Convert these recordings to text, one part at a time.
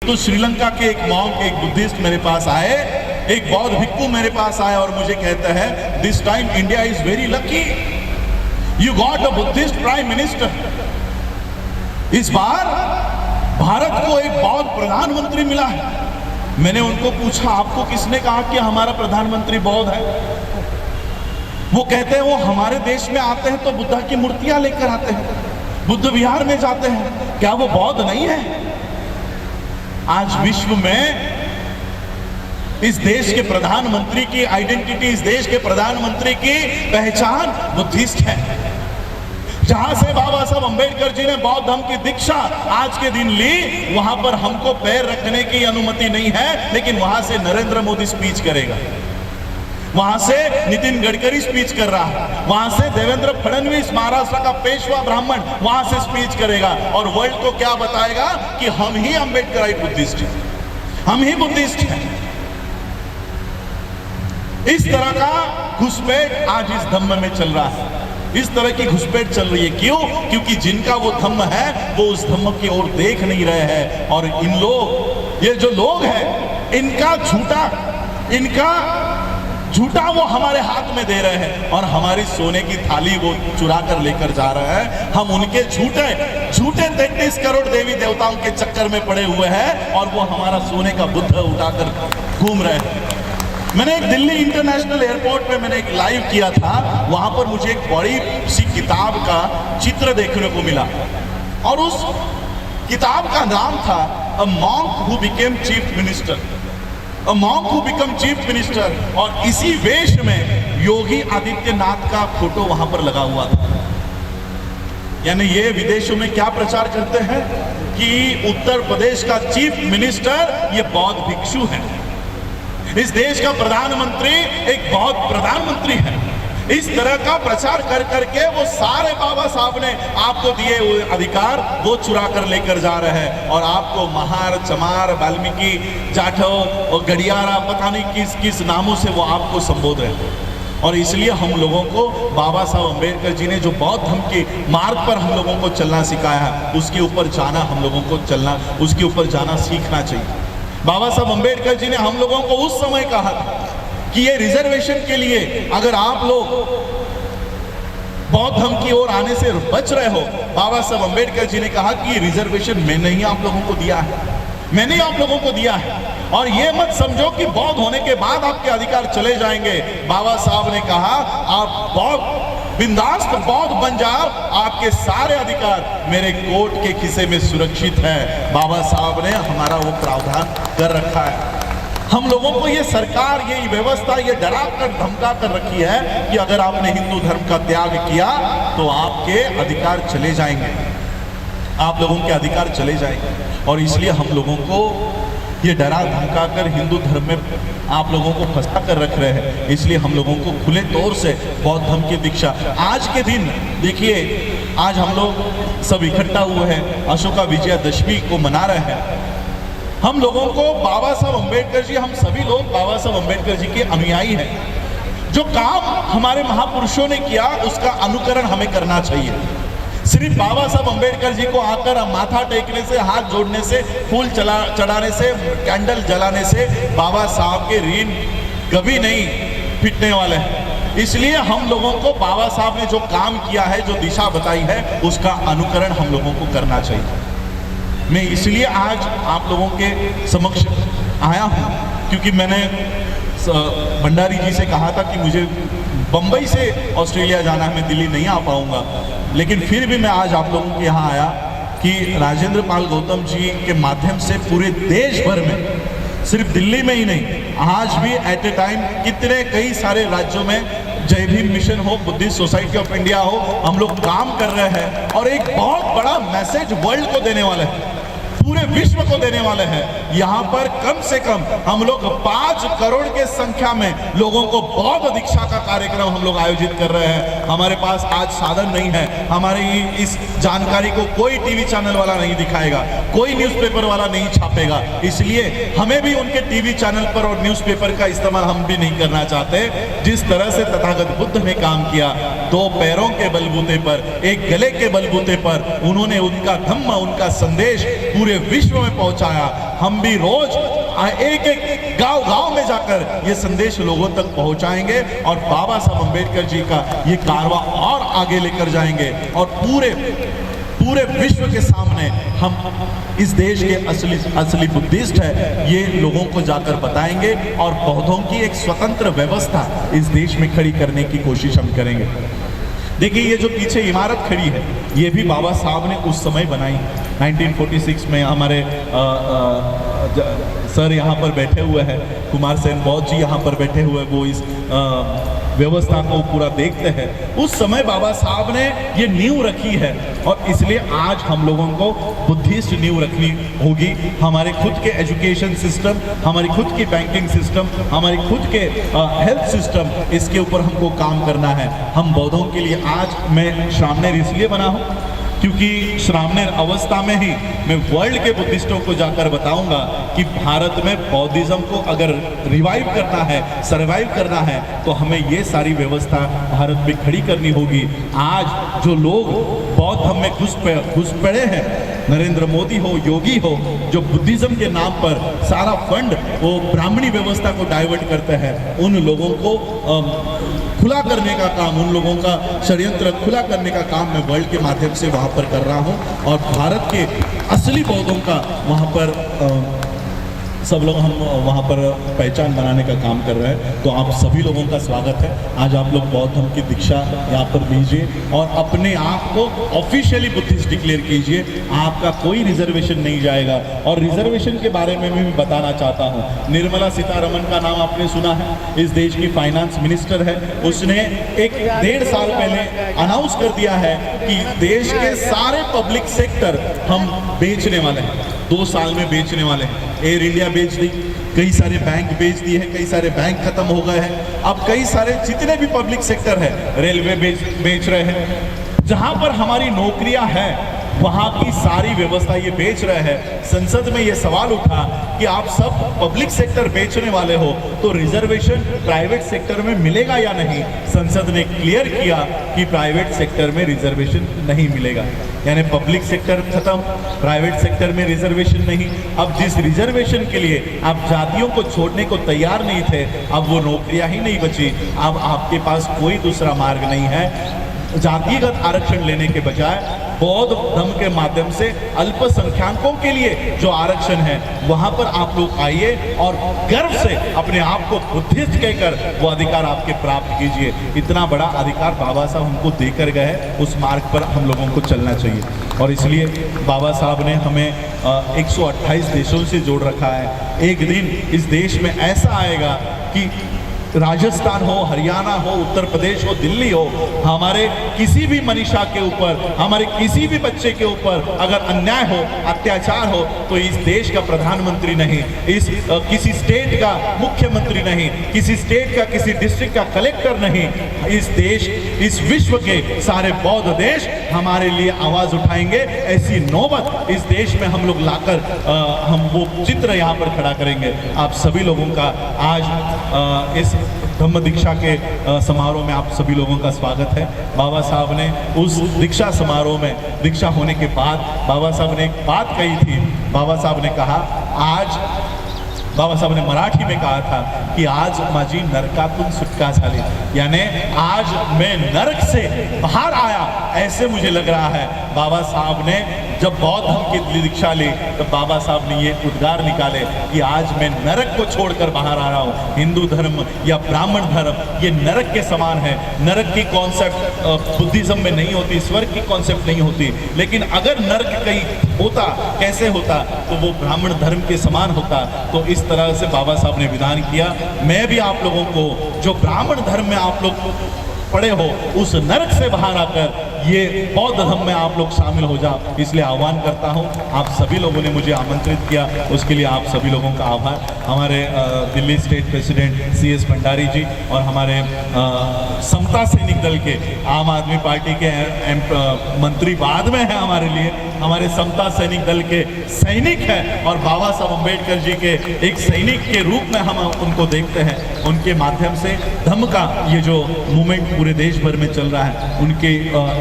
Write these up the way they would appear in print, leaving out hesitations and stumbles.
तो श्रीलंका के एक मॉन्क, एक बुद्धिस्ट मेरे पास आए, एक बौद्ध भिक्खु मेरे पास आए और मुझे कहता है, this time India is very lucky, you got a Buddhist prime minister. इस बार भारत को एक बौद्ध प्रधानमंत्री मिला है। मैंने उनको पूछा, आपको किसने कहा कि हमारा प्रधानमंत्री बौद्ध है? वो कहते हैं, वो हमारे देश में आते हैं तो बुद्धा की मूर्तियां लेकर आते हैं, बुद्ध विहार में जाते हैं, क्या वो बौद्ध नहीं है? आज विश्व में इस देश के प्रधानमंत्री की आइडेंटिटी, इस देश के प्रधानमंत्री की पहचान बुद्धिस्ट है। जहां से बाबा साहब अंबेडकर जी ने बौद्ध धर्म की दीक्षा आज के दिन ली, वहां पर हमको पैर रखने की अनुमति नहीं है, लेकिन वहां से नरेंद्र मोदी स्पीच करेगा, वहां से नितिन गडकरी स्पीच कर रहा है, वहां से देवेंद्र फडणवीस महाराष्ट्र का पेशवा ब्राह्मण वहां से स्पीच करेगा और वर्ल्ड को क्या बताएगा कि हम ही अंबेडकराइट बुद्धिस्ट हैं, हम ही बुद्धिस्ट हैं। इस तरह का घुसपैठ आज इस धम्म में चल रहा है, इस तरह की घुसपैठ चल रही है। क्यों? क्योंकि जिनका वो धम्म है वो उस धम्म की ओर देख नहीं रहे हैं और इन लोग, ये जो लोग हैं, इनका झूठा वो हमारे हाथ में दे रहे हैं और हमारी सोने की थाली वो चुरा कर लेकर जा रहे हैं। हम उनके झूठे 33 करोड़ देवी देवताओं के चक्कर में पड़े हुए हैं और वो हमारा सोने का बुद्ध उठाकर घूम रहे हैं। मैंने एक दिल्ली इंटरनेशनल एयरपोर्ट पे मैंने एक लाइव किया था, वहां पर मुझे एक बड़ी सी किताब का चित्र देखने को मिला और उस किताब का नाम था a monk who became chief minister, a monk who become chief minister. और इसी वेश में योगी आदित्यनाथ का फोटो वहां पर लगा हुआ था। यानी ये विदेशों में क्या प्रचार करते हैं कि उत्तर प्रदेश का चीफ मिनिस्टर ये बौद्ध भिक्षु है, इस देश का प्रधानमंत्री एक बौद्ध प्रधानमंत्री है। इस तरह का प्रचार कर करके वो सारे बाबा साहब ने आपको दिए हुए अधिकार वो चुरा कर लेकर जा रहे हैं और आपको महार, चमार, वाल्मीकि, जाठव और गडियारा, पता नहीं किस किस नामों से वो आपको संबोध रहे हैं। और इसलिए हम लोगों को बाबा साहब अंबेडकर जी ने जो बौद्ध धर्म के मार्ग पर हम लोगों को चलना सिखाया है, उसके ऊपर जाना हम लोगों को चलना, उसके ऊपर जाना सीखना चाहिए। बाबा साहब अंबेडकर जी ने हम लोगों को उस समय कहा था कि ये रिजर्वेशन के लिए अगर आप लोग बौद्ध धर्म की ओर आने से बच रहे हो, बाबा साहब अंबेडकर जी ने कहा कि ये रिजर्वेशन मैंने ही आप लोगों को दिया है, मैंने ही आप लोगों को दिया है और ये मत समझो कि बौद्ध होने के बाद आपके अधिकार चले जाएंगे। बाबा साहब ने कहा आप बौद्ध बिंदास बौद्ध बन जाओ, आपके सारे अधिकार मेरे कोर्ट के खिसे में सुरक्षित है। बाबा साहब ने हमारा वो प्रावधान कर रखा है। हम लोगों को ये सरकार, ये व्यवस्था ये डरा कर धमका कर रखी है कि अगर आपने हिंदू धर्म का त्याग किया तो आपके अधिकार चले जाएंगे, आप लोगों के अधिकार चले जाएंगे। और इसलिए हम लोगों को ये डरा धमका कर हिंदू धर्म में आप लोगों को फंसा कर रख रहे हैं। इसलिए हम लोगों को खुले तौर से बौद्ध धर्म की दीक्षा आज के दिन देखिए, आज हम लोग सब इकट्ठा हुए हैं, अशोका विजयादशमी को मना रहे हैं। हम लोगों को बाबा साहब अंबेडकर जी, हम सभी लोग बाबा साहब अंबेडकर जी के अनुयायी हैं। जो काम हमारे महापुरुषों ने किया उसका अनुकरण हमें करना चाहिए। सिर्फ बाबा साहब अंबेडकर जी को आकर माथा टेकने से, हाथ जोड़ने से, फूल चढ़ाने से, कैंडल जलाने से बाबा साहब के ऋण कभी नहीं फिटने वाले हैं। इसलिए हम लोगों को बाबा साहब ने जो काम किया है, जो दिशा बताई है, उसका अनुकरण हम लोगों को करना चाहिए। मैं इसलिए आज आप लोगों के समक्ष आया हूँ क्योंकि मैंने भंडारी जी से कहा था कि मुझे बम्बई से ऑस्ट्रेलिया जाना है, मैं दिल्ली नहीं आ पाऊंगा, लेकिन फिर भी मैं आज आप लोगों के यहाँ आया कि राजेंद्र पाल गौतम जी के माध्यम से पूरे देश भर में, सिर्फ दिल्ली में ही नहीं, आज भी एट ए टाइम कितने कई सारे राज्यों में जय भीम मिशन हो, बुद्धिस्ट सोसाइटी ऑफ इंडिया हो, हम लोग काम कर रहे हैं और एक बहुत बड़ा मैसेज वर्ल्ड को देने वाले हैं, पूरे विश्व को देने वाले हैं। यहाँ पर कम से कम हम लोग 5 करोड़ के संख्या में लोगों को बौद्ध दीक्षा का कार्यक्रम हम लोग आयोजित कर रहे हैं। हमारे पास आज साधन नहीं है, हमारी इस जानकारी को कोई टीवी चैनल वाला नहीं दिखाएगा, कोई न्यूज़पेपर वाला नहीं छापेगा, इसलिए हमें भी उनके टीवी चैनल पर और न्यूज़पेपर का इस्तेमाल हम भी नहीं करना चाहते। जिस तरह से तथागत बुद्ध ने काम किया, 2 पैरों के बलबूते पर, एक गले के बलबूते पर, उन्होंने उनका धम्म, उनका संदेश पूरे विश्व में पहुंचाया। हम भी रोज एक एक गांव में जाकर ये संदेश लोगों तक पहुंचाएंगे और बाबा साहब अंबेडकर जी का ये कारवां और आगे लेकर जाएंगे और पूरे विश्व के सामने हम इस देश के असली बुद्धिस्ट है ये लोगों को जाकर बताएंगे और बौद्धों की एक स्वतंत्र व्यवस्था इस देश में खड़ी करने की कोशिश हम करेंगे। देखिए ये जो पीछे इमारत खड़ी है ये भी बाबा साहब ने उस समय बनाई 1946 में। हमारे सर यहाँ पर बैठे हुए हैं, कुमार सेन बौद्ध जी यहाँ पर बैठे हुए, वो इस व्यवस्था को पूरा देखते हैं। उस समय बाबा साहब ने ये नींव रखी है और इसलिए आज हम लोगों को बुद्धिस्ट नींव रखनी होगी। हमारे खुद के एजुकेशन सिस्टम, हमारी खुद की बैंकिंग सिस्टम, हमारी खुद के हेल्थ सिस्टम, इसके ऊपर हमको काम करना है। हम बौद्धों के लिए आज मैं श्रामणेर इसलिए बना हूँ क्योंकि श्रामणेर अवस्था में ही मैं वर्ल्ड के बुद्धिस्टों को जाकर बताऊंगा कि भारत में बौद्धिज्म को अगर रिवाइव करना है, सरवाइव करना है, तो हमें ये सारी व्यवस्था भारत में खड़ी करनी होगी। आज जो लोग बौद्ध धर्म में घुस पड़े हैं, नरेंद्र मोदी हो, योगी हो, जो बुद्धिज्म के नाम पर सारा फंड वो ब्राह्मणी व्यवस्था को डाइवर्ट करते हैं, उन लोगों को खुला करने का काम, उन लोगों का षड्यंत्र खुला करने का काम मैं वर्ल्ड के माध्यम से वहाँ पर कर रहा हूँ और भारत के असली बौद्धों का वहाँ पर सब लोग हम वहाँ पर पहचान बनाने का काम कर रहे हैं। तो आप सभी लोगों का स्वागत है। आज आप लोग बौद्ध धर्म की दीक्षा यहाँ पर लीजिए और अपने आप को ऑफिशियली बुद्धिस्ट डिक्लेयर कीजिए। आपका कोई रिजर्वेशन नहीं जाएगा। और रिजर्वेशन के बारे में भी बताना चाहता हूँ, निर्मला सीतारमण का नाम आपने सुना है, इस देश की फाइनेंस मिनिस्टर है। उसने 1.5 साल पहले अनाउंस कर दिया है कि देश के सारे पब्लिक सेक्टर हम बेचने वाले हैं, 2 साल में बेचने वाले हैं। एयर इंडिया बेच दी, कई सारे बैंक बेच दिए हैं, कई सारे बैंक खत्म हो गए हैं। अब कई सारे जितने भी पब्लिक सेक्टर है, रेलवे बेच रहे हैं। जहां पर हमारी नौकरियां हैं वहां की सारी व्यवस्था ये बेच रहे हैं। संसद में ये सवाल उठा कि आप सब पब्लिक सेक्टर बेचने वाले हो तो रिजर्वेशन प्राइवेट सेक्टर में मिलेगा या नहीं। संसद ने क्लियर किया कि प्राइवेट सेक्टर में रिजर्वेशन नहीं मिलेगा, यानी पब्लिक सेक्टर खत्म, प्राइवेट सेक्टर में रिजर्वेशन नहीं। अब जिस रिजर्वेशन के लिए आप जातियों को छोड़ने को तैयार नहीं थे, अब वो नौकरियां ही नहीं बची। अब आपके पास कोई दूसरा मार्ग नहीं है। जातिगत आरक्षण लेने के बजाय बौद्ध धर्म के माध्यम से अल्पसंख्यकों के लिए जो आरक्षण है वहां पर आप लोग आइए और गर्व से अपने आप को बुद्धिस्ट कहकर वो अधिकार आपके प्राप्त कीजिए। इतना बड़ा अधिकार बाबा साहब हमको देकर गए, उस मार्ग पर हम लोगों को चलना चाहिए। और इसलिए बाबा साहब ने हमें 128 देशों से जोड़ रखा है। एक दिन इस देश में ऐसा आएगा कि राजस्थान हो, हरियाणा हो, उत्तर प्रदेश हो, दिल्ली हो, हमारे किसी भी मनीषा के ऊपर, हमारे किसी भी बच्चे के ऊपर अगर अन्याय हो, अत्याचार हो, तो इस देश का प्रधानमंत्री नहीं, किसी स्टेट का मुख्यमंत्री नहीं, किसी स्टेट का, किसी डिस्ट्रिक्ट का कलेक्टर नहीं, इस देश, इस विश्व के सारे बौद्ध देश हमारे लिए आवाज उठाएंगे। ऐसी नौबत इस देश में हम लोग लाकर हम वो चित्र यहाँ पर खड़ा करेंगे। आप सभी लोगों का आज इस धम्म दीक्षा के समारोह में आप सभी लोगों का स्वागत है। बाबा साहब ने उस दीक्षा समारोह में, दीक्षा होने के बाद बाबा साहब ने एक बात कही थी। बाबा साहब ने कहा, आज बाबा साहब ने मराठी में कहा था कि आज माझी नरकातून सुटका झाली, यानी आज मैं नरक से बाहर आया, ऐसे मुझे लग रहा है। बाबा साहब ने जब बौद्ध धर्म की दीक्षा ली तो बाबा साहब ने ये उद्गार निकाले कि आज मैं नरक को छोड़कर बाहर आ रहा हूँ। हिंदू धर्म या ब्राह्मण धर्म ये नरक के समान है। नरक की कॉन्सेप्ट बुद्धिज्म में नहीं होती, स्वर्ग की कॉन्सेप्ट नहीं होती, लेकिन अगर नरक कहीं होता, कैसे होता, तो वो ब्राह्मण धर्म के समान होता। तो इस तरह से बाबा साहब ने विधान किया। मैं भी आप लोगों को, जो ब्राह्मण धर्म में आप लोग पड़े हो, उस नरक से बाहर आकर ये बौद्ध धर्म में आप लोग शामिल हो जाओ, इसलिए आह्वान करता हूँ। आप सभी लोगों ने मुझे आमंत्रित किया, उसके लिए आप सभी लोगों का आभार। हमारे Delhi state president CS Bhandari ji और हमारे समता सैनिक दल के, आम आदमी पार्टी के मंत्री बाद में है हमारे लिए, हमारे समता सैनिक दल के सैनिक हैं और बाबा साहब अम्बेडकर जी के एक सैनिक के रूप में हम उनको देखते हैं। उनके माध्यम से धम्म का ये जो मूवमेंट पूरे देश भर में चल रहा है, उनके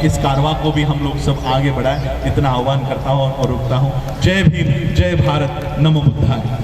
इस इस कारवां को भी हम लोग सब आगे बढ़ाएं, इतना आह्वान करता हूँ और रुकता हूँ। जय भीम, जय भारत, नमो बुद्धाय।